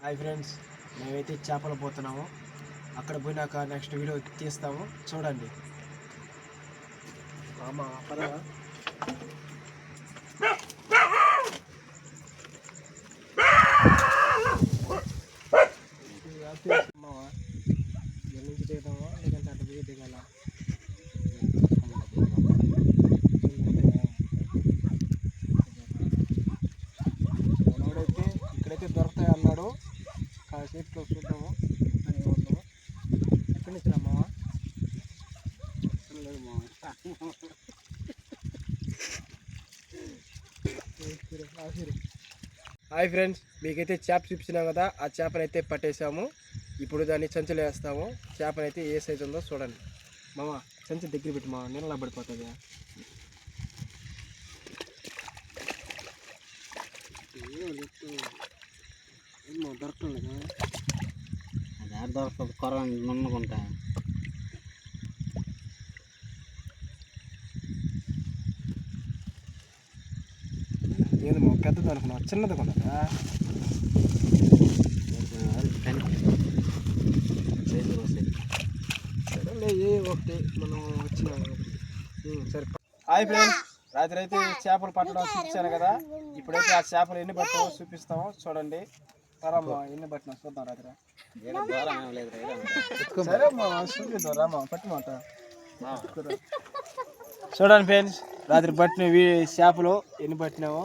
Hi friends, మేమైతే చేపలు పోతున్నాము. అక్కడ పోయినాక నెక్స్ట్ వీడియో తీస్తాము, చూడండి. మామ పదవా మామ ఎన్ని నుంచి దిగుతామా లేదంటే అటు పోయి దిగాల? మనోడైతే ఇక్కడైతే దొరుకుతాయి అన్నాడు. కాసేపులో చూద్దాము అని ఉన్నాము. ఎక్కడి నుంచి రా మామ? లేదు మామ. హాయ్ ఫ్రెండ్స్, మీకైతే చేప చూపించినాం కదా, ఆ చేపనైతే పట్టేసాము. ఇప్పుడు దాన్ని సంచులు వేస్తాము. చేపనైతే ఏ సైజు ఉందో చూడండి. మామ సంచి దగ్గర పెట్టి మామ, నీళ్ళ పడిపోతుంది. దొరకలేదు, అది దొరకదు, కొర నున్నుకుంటా. ఏది మా పెద్దది అనుకున్నా, చిన్నది కొన్నదా? సరేలే, ఏ ఒకటి మనం వచ్చినాం. సరే. హాయ్ ఫ్రెండ్స్, రాత్రి అయితే చేపలు పట్టడం చూపించాను కదా. ఇప్పుడైతే ఆ చేపలు ఎన్ని పట్టామో చూపిస్తాము, చూడండి. సరమ్మా, ఎన్ని పట్టినా చూద్దాం. రాత్రి సరే అమ్మా, చూపిద్దాం. రామ్మా, పట్టిమాట చూడండి ఫ్రెండ్స్, రాత్రి పట్టిన చేపలు ఎన్ని పట్టినామో.